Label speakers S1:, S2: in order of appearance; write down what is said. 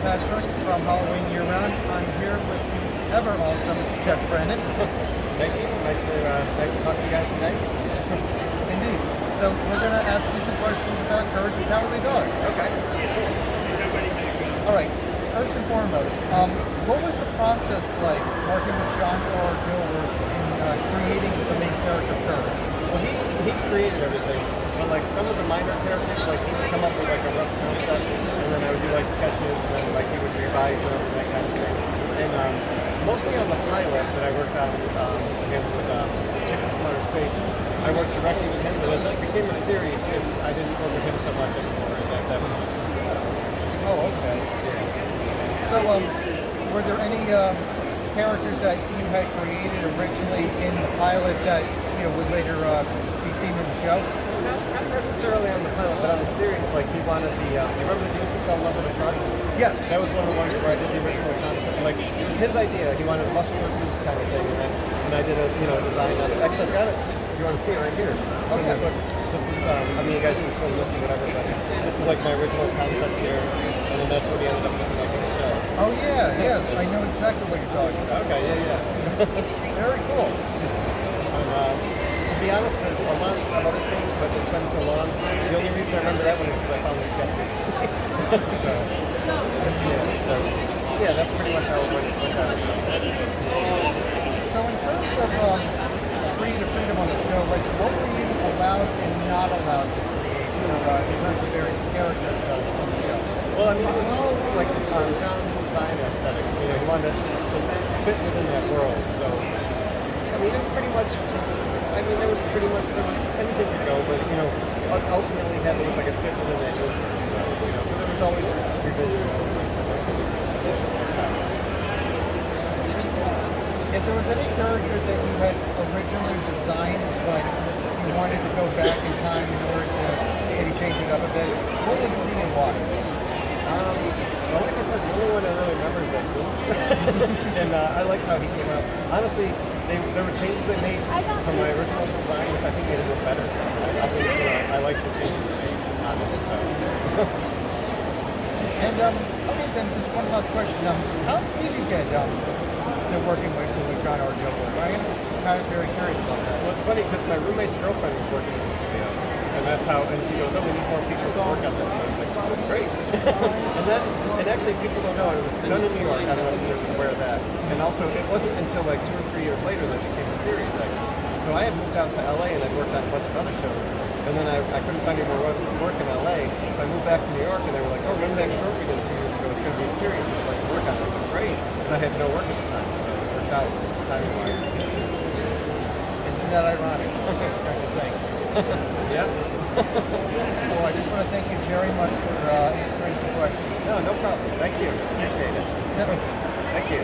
S1: Patrick from Halloween Year Round. I'm here with the ever awesome Jeff Brennan.
S2: Thank you. Nice to talk to you guys today.
S1: Indeed. So we're going to ask you some questions about Courage the Cowardly Dog.
S2: Okay.
S1: All right. First and foremost, what was the process like working with John or Gilbert in creating the main character Courage?
S2: Well, he created everything, but like some of the minor characters, like he would come up with like a rough concept, and then I would do like sketches, and then like he would revise them and that kind of thing. And mostly on the pilot that I worked on again with Chicken from Outer Space, I worked directly with him. But as it became a series, I didn't work with him so much anymore at that point.
S1: Oh, okay.
S2: Yeah.
S1: So, were there any characters that you had created originally in the pilot that would later be seen in the show?
S2: Not necessarily on the pilot, but on the series. Like he wanted the. You remember the music called "Love of the Truck"?
S1: Yes.
S2: That was one of the ones where I did the original concept. Like it was his idea. He wanted a muscular goose kind of thing, and I did a design of it. Actually, I've got it. If you want to see it right here. It's in the book. This is. I mean, you guys can still listen, whatever. But this is like my original concept here, and then that's what we ended up looking like in the show.
S1: Oh yeah, yes, I know exactly what you're talking about.
S2: Okay, yeah.
S1: Very cool.
S2: To be honest, there's a lot of other things, but it's been so long. The only reason I remember that one is because I found the sketches. Yeah, that's pretty much how it went down.
S1: So in terms of creative freedom on the show, like what were you allowed and not allowed to create in terms of various characters on the show?
S2: Well, I mean, it was all like John's design aesthetic. He wanted to fit within that world. So, I mean, it was pretty much. There was anything to go, but ultimately it had to look like it fit within that universe. So there was always revisions.
S1: If there was any character that you had originally designed, but you wanted to go back in time in order to maybe change it up a bit, what would it be and why?
S2: Well, like I said, the only one I really remember is that goose. And I liked how he came out. Honestly, there were changes they made from my original design, which I think made it look better. I think I liked the changes they made on it. So.
S1: And okay, then just one last question. How did you get to working with John or Gilbert? I am kind of very curious about that.
S2: Well, it's funny because my roommate's girlfriend was working in the studio, and that's how. And she goes, "Oh, we need more people to work on this." So I was like, "Oh, great!" and actually, people don't know it was done in New York. I don't know if you're aware of that. And also, it wasn't until like 2 or 3 years later that it became a series. Actually, so I had moved out to LA and I'd worked on a bunch of other shows, and then I couldn't find any more work in LA, so I moved back to New York, and they were like, "Oh, remember that short we did a few years ago? It's going to be a series. We'd like to work on it." I was like, "Great," because I had no work at the time, so it worked out time-wise.
S1: Isn't that ironic? Don't you think?
S2: Yeah.
S1: Well, I just want to thank you very much for answering some questions.
S2: No problem. Thank you. Appreciate it.
S1: Yeah.
S2: Thank you.